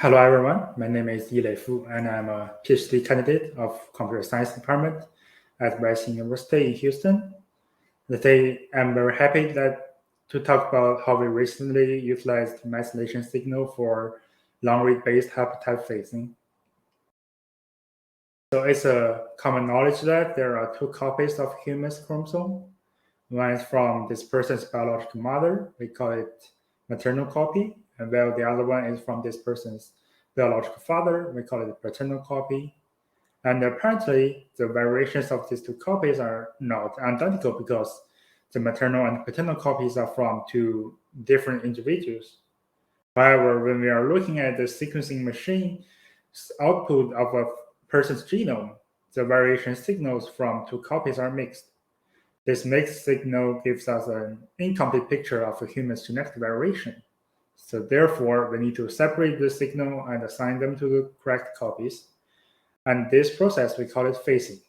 Hello everyone, my name is Yilei Fu and I'm a Ph.D. candidate of Computer Science Department at Rice University in Houston. Today I'm very happy to talk about how we recently utilized methylation signal for long-read-based haplotype phasing. So it's a common knowledge that there are two copies of human's chromosome. One is from this person's biological mother, we call it maternal copy, and while the other one is from this person's biological father, we call it a paternal copy. And apparently, the variations of these two copies are not identical because the maternal and paternal copies are from two different individuals. However, when we are looking at the sequencing machine's output of a person's genome, the variation signals from two copies are mixed. This mixed signal gives us an incomplete picture of a human's genetic variation. So therefore, we need to separate the signal and assign them to the correct copies. And this process, we call it phasing.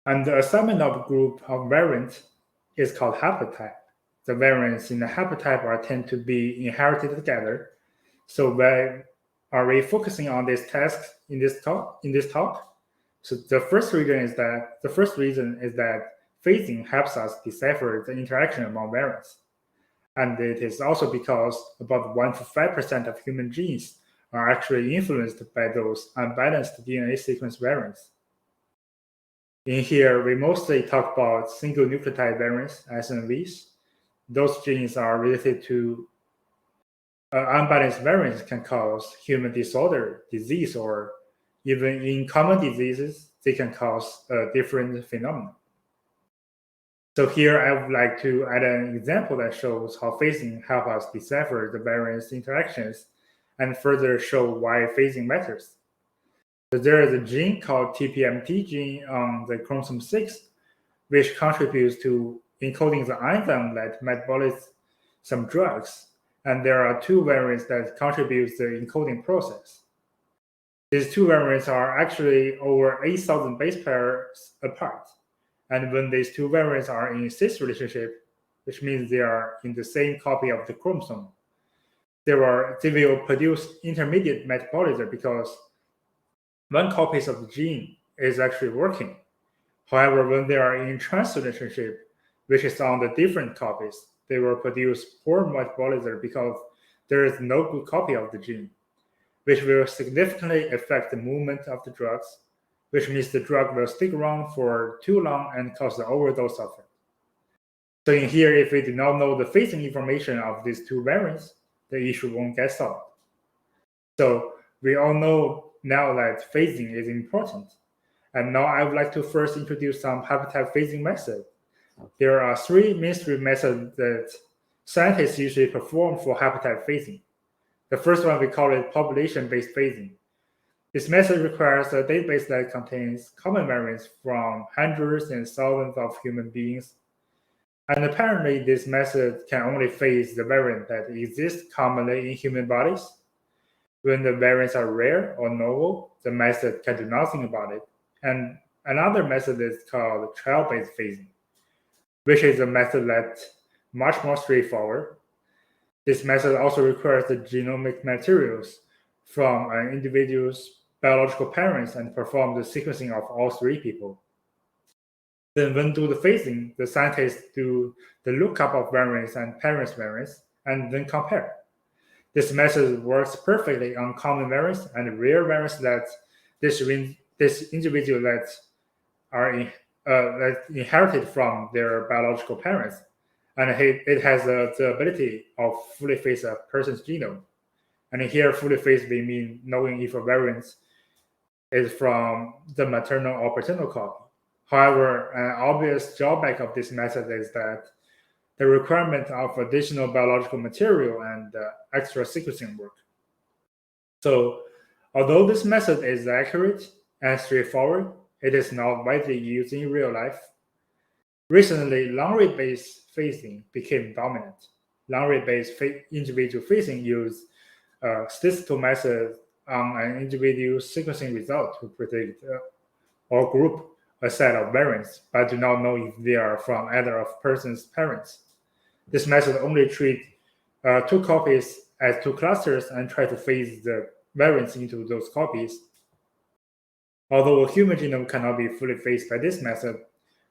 And the assignment of a group of variants is called haplotype. The variants in the haplotype tend to be inherited together. So why are we focusing on this task in this talk? So the first reason is that phasing helps us decipher the interaction among variants. And it is also because about 1 to 5% of human genes are actually influenced by those unbalanced DNA sequence variants. In here, we mostly talk about single nucleotide variants, SNVs. Those genes are related to unbalanced variants can cause human disorder, disease, or even in common diseases, they can cause a different phenomenon. So here I would like to add an example that shows how phasing helps us decipher the various interactions and further show why phasing matters. So there is a gene called TPMT gene on the chromosome 6, which contributes to encoding the enzyme that metabolize some drugs. And there are two variants that contribute to the encoding process. These two variants are actually over 8,000 base pairs apart. And when these two variants are in cis relationship, which means they are in the same copy of the chromosome, they will produce intermediate metabolism because one copy of the gene is actually working. However, when they are in trans relationship, which is on the different copies, they will produce poor metabolism because there is no good copy of the gene, which will significantly affect the movement of the drugs, which means the drug will stick around for too long and cause an overdose of it. So in here, if we do not know the phasing information of these two variants, the issue won't get solved. So we all know now that phasing is important. And now I would like to first introduce some haplotype phasing methods. There are three mainstream methods that scientists usually perform for haplotype phasing. The first one, we call it population-based phasing. This method requires a database that contains common variants from hundreds and thousands of human beings. And apparently, this method can only phase the variant that exists commonly in human bodies. When the variants are rare or novel, the method can do nothing about it. And another method is called trial-based phasing, which is a method that's much more straightforward. This method also requires the genomic materials from an individual's biological parents and perform the sequencing of all three people. Then when do the phasing, the scientists do the lookup of variants and parents' variants and then compare. This method works perfectly on common variants and rare variants that this individual that are inherited from their biological parents. And it has the ability of fully phase a person's genome. And here, fully phased, we mean knowing if a variant is from the maternal or paternal copy. However, an obvious drawback of this method is that the requirement of additional biological material and extra sequencing work. So, although this method is accurate and straightforward, it is not widely used in real life. Recently, long-read-based phasing became dominant. Long-read-based individual phasing use statistical method on an individual's sequencing result to predict or group a set of variants, but do not know if they are from either of person's parents. This method only treats two copies as two clusters and try to phase the variants into those copies. Although a human genome cannot be fully phased by this method,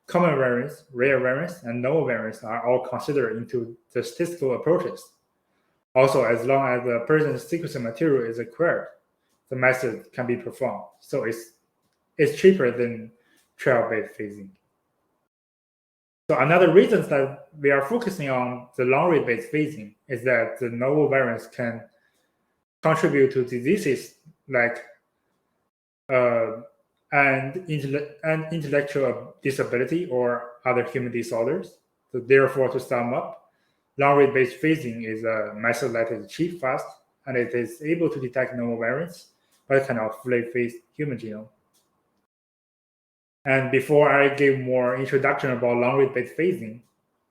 common variants, rare variants, and novel variants are all considered into the statistical approaches. Also, as long as the person's sequencing material is acquired, the method can be performed. So it's cheaper than trail-based phasing. So another reason that we are focusing on the long-read-based phasing is that the novel variants can contribute to diseases like and intellectual disability or other human disorders. So therefore, to sum up, long-read-based phasing is a method that is cheap, fast, and it is able to detect novel variants, but it cannot fully phase human genome. And before I give more introduction about long-read-based phasing,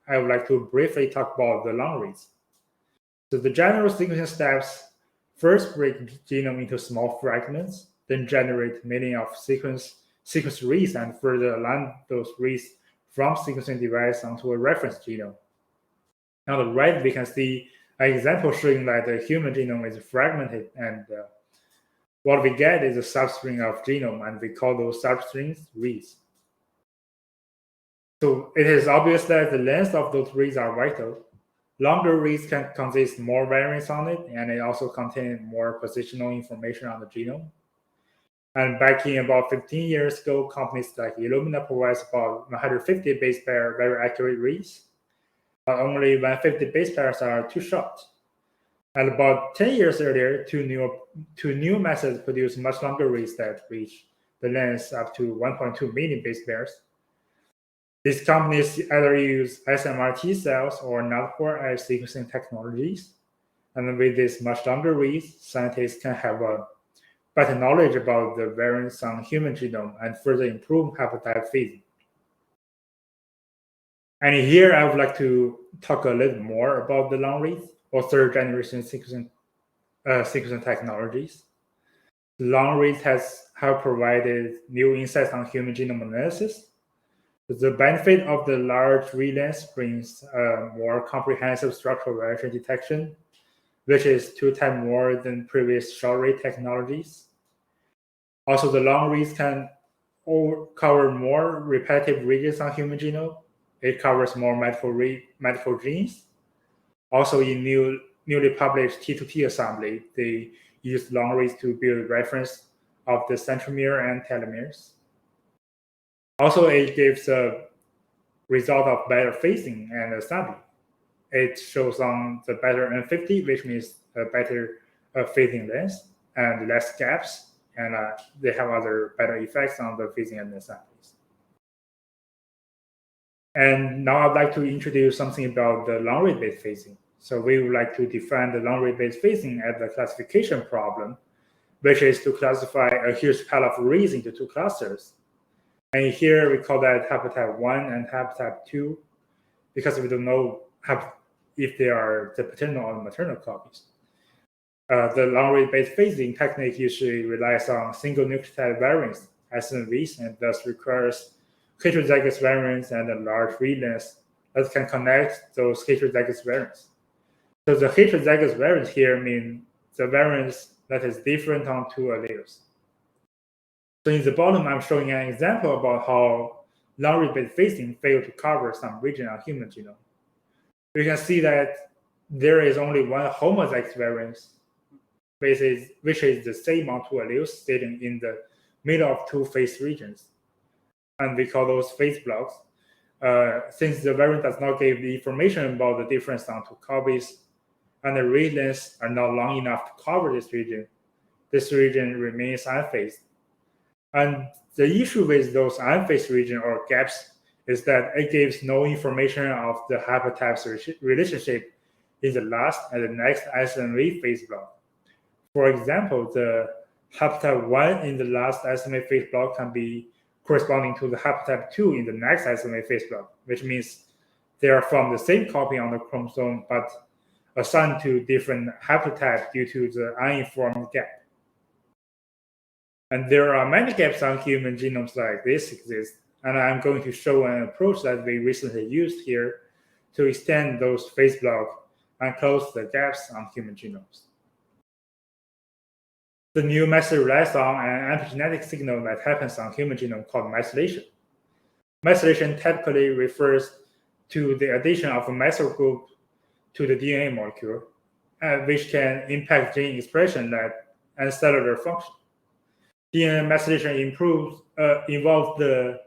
I would like to briefly talk about the long reads. So the general sequencing steps first break genome into small fragments, then generate many of sequence reads and further align those reads from sequencing device onto a reference genome. On the right, we can see an example showing that the human genome is fragmented, and what we get is a substring of genome, and we call those substrings reads. So it is obvious that the length of those reads are vital. Longer reads can consist more variants on it, and it also contains more positional information on the genome. And back in about 15 years ago, companies like Illumina provides about 150 base pair very accurate reads, but only 150 base pairs are too short. And about 10 years earlier, two new methods produce much longer reads that reach the length up to 1.2 million base pairs. These companies either use SMRT cells or Nanopore sequencing technologies. And with these much longer reads, scientists can have a better knowledge about the variants on human genome and further improve haplotype phasing. And here I would like to talk a little more about the long reads or third generation sequencing technologies. The long reads have provided new insights on human genome analysis. The benefit of the large read length brings more comprehensive structural variation detection, which is 2 times more than previous short read technologies. Also, the long reads can cover more repetitive regions on human genome. It covers more medical genes. Also, in newly published T2T assembly, they use long reads to build reference of the centromere and telomeres. Also, it gives a result of better phasing and assembly. It shows on the better N50, which means a better phasing length and less gaps, and they have other better effects on the phasing and assemblies. And now I'd like to introduce something about the long-read-based phasing. So we would like to define the long-read-based phasing as a classification problem, which is to classify a huge pile of reads into 2 clusters. And here we call that haplotype 1 and haplotype 2, because we don't know if they are the paternal or maternal copies. The long-read-based phasing technique usually relies on single nucleotide variants, SNVs, and thus requires heterozygous variants and a large read length that can connect those heterozygous variants. So the heterozygous variants here mean the variants that is different on 2 alleles. So in the bottom, I'm showing an example about how long-read-based phasing failed to cover some region on human genome. We can see that there is only one homozygous variant, which is the same on 2 alleles sitting in the middle of 2 phase regions. And we call those phase blocks. Since the variant does not give the information about the difference on 2 copies, and the read lengths are not long enough to cover this region remains unphased. And the issue with those unphased regions or gaps is that it gives no information of the haplotypes relationship in the last and the next SNV phase block. For example, the haplotype 1 in the last SMA phase block can be corresponding to the haplotype 2 in the next SMA phase block, which means they are from the same copy on the chromosome but assigned to different haplotypes due to the uninformed gap. And there are many gaps on human genomes like this exist, and I'm going to show an approach that we recently used here to extend those phase blocks and close the gaps on human genomes. The new method relies on an epigenetic signal that happens on human genome called methylation. Methylation typically refers to the addition of a methyl group to the DNA molecule, which can impact gene expression and cellular function. DNA methylation involves the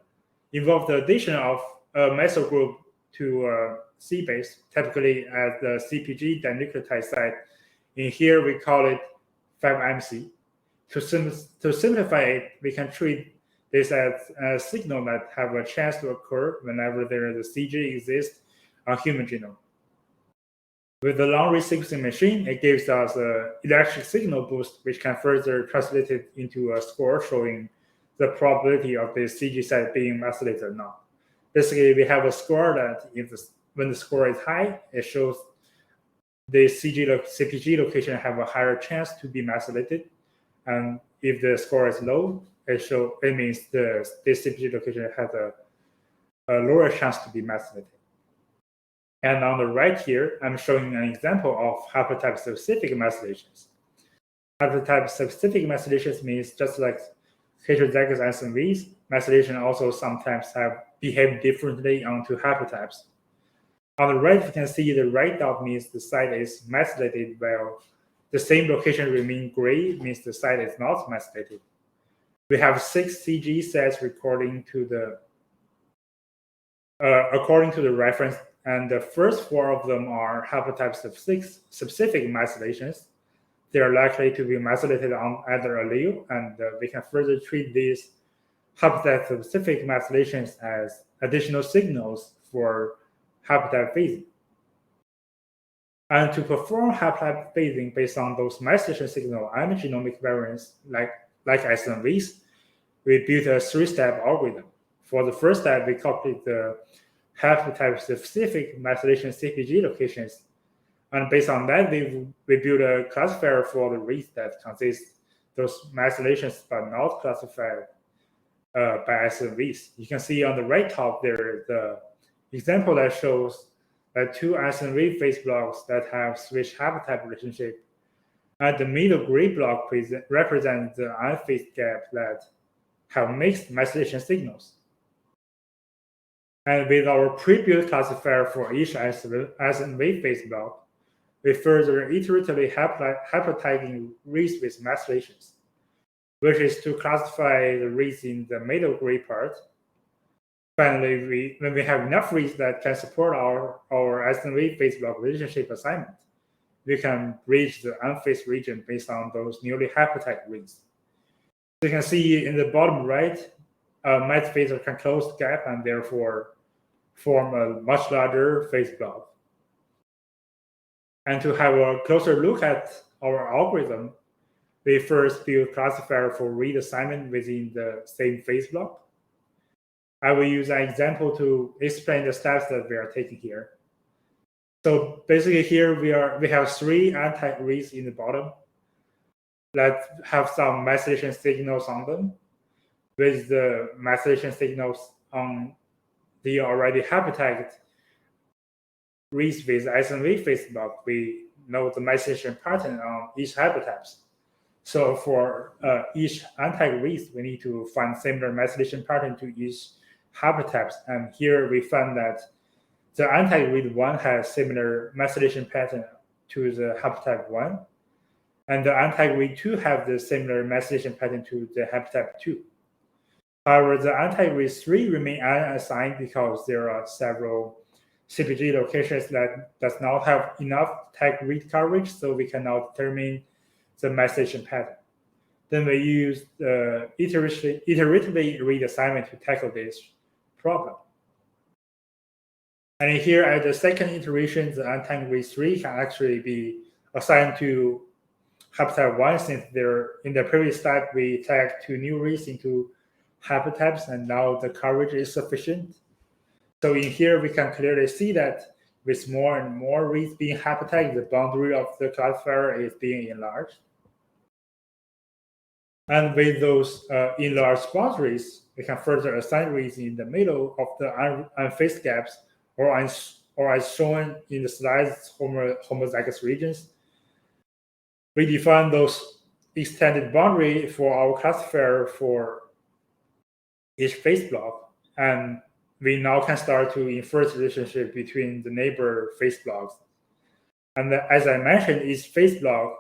addition of a methyl group to a C base, typically at the CpG dinucleotide site. In here, we call it 5-MC. To simplify it, we can treat this as a signal that have a chance to occur whenever there is a CG exists on human genome. With the long-read sequencing machine, it gives us an electric signal boost, which can further translate it into a score showing the probability of the CG site being methylated or not. Basically, we have a score that when the score is high, it shows the CpG location have a higher chance to be methylated, and if the score is low, it means the CpG location has a lower chance to be methylated. And on the right here, I'm showing an example of haplotype-specific methylations. Haplotype-specific methylations means just like heterozygous SNVs, methylation also sometimes behave differently onto haplotypes. On the right, you can see the right dot means the site is methylated, while the same location remain gray means the site is not methylated. We have 6 CG sets according to the reference, and the first 4 of them are haplotype-specific methylations. They are likely to be methylated on either allele, and we can further treat these haplotype-specific methylations as additional signals for haplotype phasing. And to perform haplotype phasing based on those methylation signal and genomic variants like SNVs, we built a 3-step algorithm. For the first step, we copied the haplotype-specific methylation CpG locations, and based on that, we built a classifier for the reads that consists those methylations but not classified by SNVs. You can see on the right top there is the example that shows 2 SNV phase blocks that have switched haplotype relationship, and the middle gray block represents the unphased gap that have mixed methylation signals. And with our pre-built classifier for each SNV phase block, we further iteratively haplotagging reads with methylations, which is to classify the reads in the middle gray part. Finally, when we have enough reads that can support our SNV phase block relationship assignment, we can bridge the unphased region based on those newly haplotagged reads. So you can see in the bottom right, MethPhase can close the gap and therefore form a much larger phase block. And to have a closer look at our algorithm, we first build classifier for read assignment within the same phase block. I will use an example to explain the steps that we are taking here. So basically here we have 3 untagged reads in the bottom that have some methylation signals on them. With the methylation signals on the already haplotagged reads with SNV phase block, we know the methylation pattern on each haplotypes. So for each untagged reads, we need to find similar methylation pattern to each haplotypes. And here we found that the untagged read 1 has similar methylation pattern to the haplotype 1, and the untagged read 2 have the similar methylation pattern to the haplotype 2. However, the untagged read 3 remain unassigned because there are several CpG locations that does not have enough tagged read coverage, so we cannot determine the methylation pattern. Then we use the iteratively read assignment to tackle this problem. And here at the second iteration, the untagged read 3 can actually be assigned to haplotype 1, since in the previous step we tagged 2 new reads into haplotypes, and now the coverage is sufficient. So in here we can clearly see that with more and more reads being haplotagged, the boundary of the classifier is being enlarged. And with those enlarged boundaries, we can further assign reads in the middle of the unphased gaps or or as shown in the slides, homozygous regions. We define those extended boundary for our classifier for each phase block, and we now can start to infer the relationship between the neighbor phase blocks. And as I mentioned, each phase block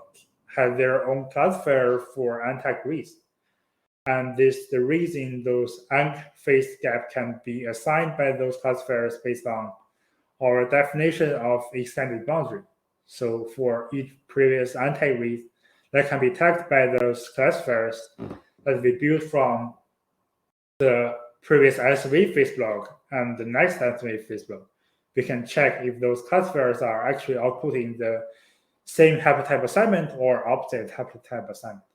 has their own classifier for untagged reads. And the reads in those unphased gap can be assigned by those classifiers based on our definition of extended boundary. So for each previous untagged read that can be tagged by those classifiers that we built from the previous SNP phase block and the next SNP phase block, we can check if those classifiers are actually outputting the same haplotype assignment or opposite haplotype assignment.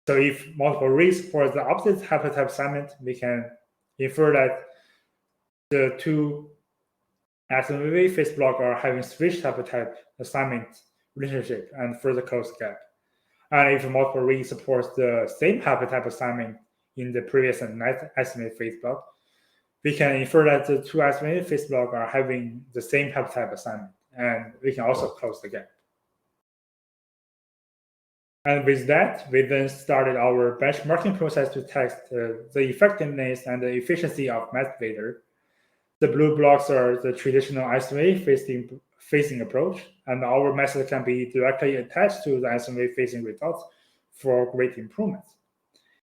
So if multiple reads for the opposite haplotype assignment, we can infer that the two SNP phase block are having switched haplotype assignment relationship and further close the gap. And if multiple reads supports the same haplotype assignment in the previous and next SNP phase block, we can infer that the two SNP phase block are having the same haplotype assignment, and we can also close the gap. And with that, we then started our benchmarking process to test the effectiveness and the efficiency of MethPhase. The blue blocks are the traditional SNP phasing approach, and our method can be directly attached to the SNP phasing results for great improvements.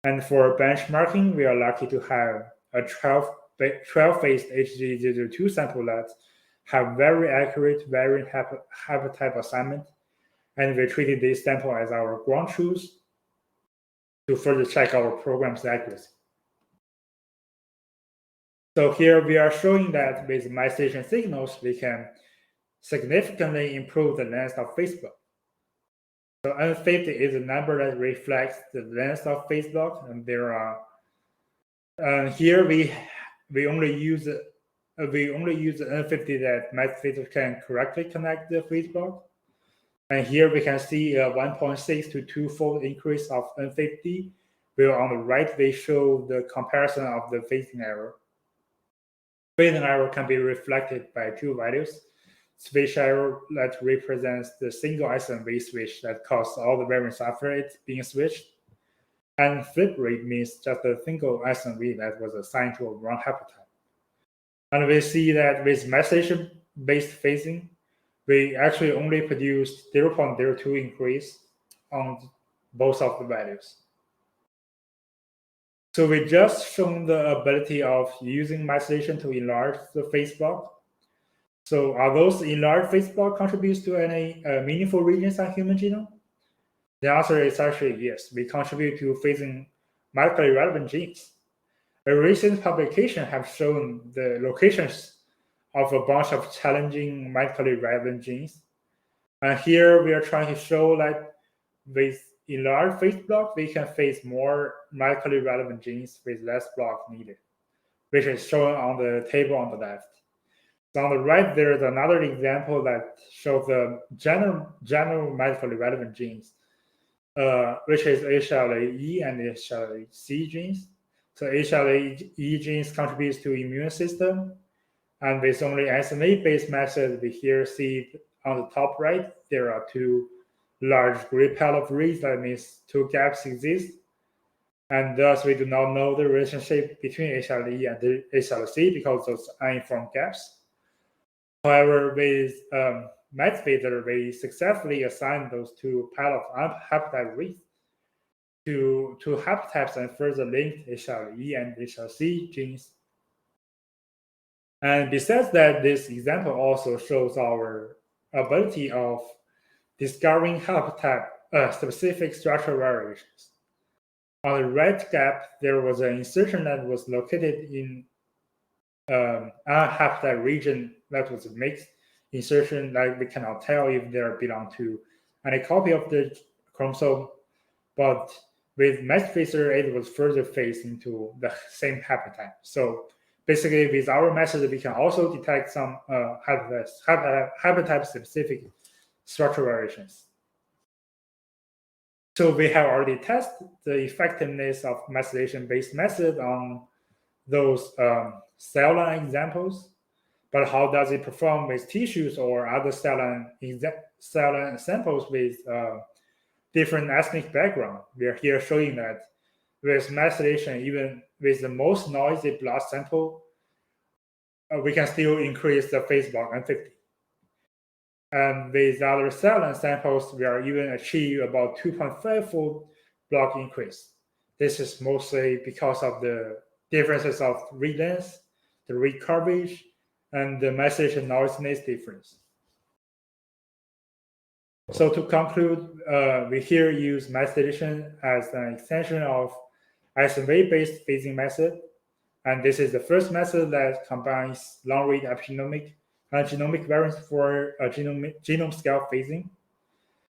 And for benchmarking, we are lucky to have a 12-phased HG002 sample that have very accurate variant haplotype assignment, and we treated this sample as our ground truth to further check our program's accuracy. So here we are showing that with methylation signals, we can significantly improve the length of phase block. So un-phased is a number that reflects the length of phase block, and there are here we only use the un-phased that MethPhase can correctly connect the phase block. And here we can see a 1.6 to 2-fold increase of un-phased, where on the right we show the comparison of the phasing error. Phasing error can be reflected by two values: switch error that represents the single SNP switch that caused all the variants after it being switched, and flip rate means just a single SNP that was assigned to a wrong haplotype. And we see that with methylation-based phasing, we actually only produced 0.02 increase on both of the values. So we just shown the ability of using methylation to enlarge the phase block. So are those enlarged phase block contributes to any meaningful regions on human genome? The answer is actually yes. We contribute to phasing medically relevant genes. A recent publication has shown the locations of a bunch of challenging medically relevant genes. And here we are trying to show that with enlarged phase block, we can phase more medically relevant genes with less block needed, which is shown on the table on the left. So on the right, there is another example that shows the general medically relevant genes, which is HLA-E and HLA-C genes. So HLA-E genes contributes to immune system, and with only SNP-based method, we here see on the top right, there are two large gray pile of reads. That means two gaps exist, and thus we do not know the relationship between HLA-E and the HLA-C because those are uninformed gaps. However, with MethPhase, we successfully assigned those two pile of haplotype reads to haplotypes and further linked HLA-E and HLA-C genes. And besides that, this example also shows our ability of discovering haplotype-specific structural variations. On the right gap, there was an insertion that was located in a haplotype region that was a mixed insertion that we cannot tell if they belong to any copy of the chromosome, but with MethPhase, it was further phased into the same haplotype. So basically, with our method, we can also detect some haplotype-specific structural variations. So we have already tested the effectiveness of methylation-based method on those cell line examples. But how does it perform with tissues or other cell line samples with different ethnic background? We are here showing that with methylation, even with the most noisy blood sample, we can still increase the phase log n50. And with other cell line samples, we are even achieve about 2.5-fold block increase. This is mostly because of the differences of read length, the read coverage, and the methylation noisiness difference. So to conclude, we here use methylation as an extension of SNP-based phasing method. And this is the first method that combines long-read epigenomic and genomic variants for genome scale phasing.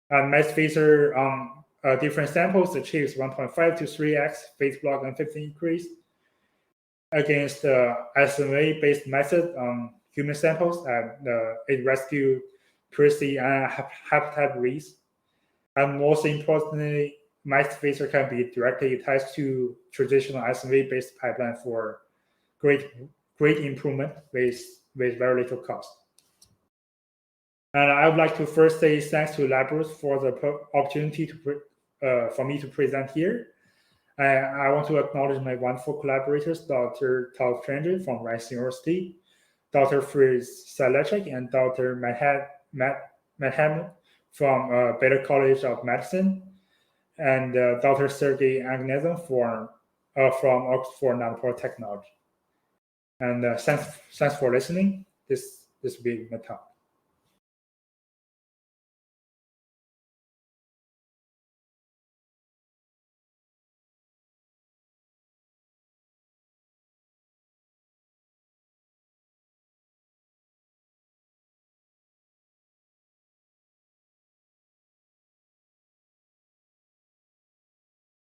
And MethPhase on different samples achieves 1.5 to 3x phase block and 50 increase against the SMA-based method on human samples, and it rescued pretty haplotype reads. And most importantly, MethPhase can be directly attached to traditional SMA-based pipeline for great improvement with very little cost. And I would like to first say thanks to Labros for the opportunity for me to present here. I want to acknowledge my wonderful collaborators, Dr. Todd Treangen from Rice University, Dr. Fritz Salechek, and Dr. Manhattan from Baylor College of Medicine, and Dr. Sergey Agnesin from Oxford Nanopore Technology. And thanks for listening. This will be my talk.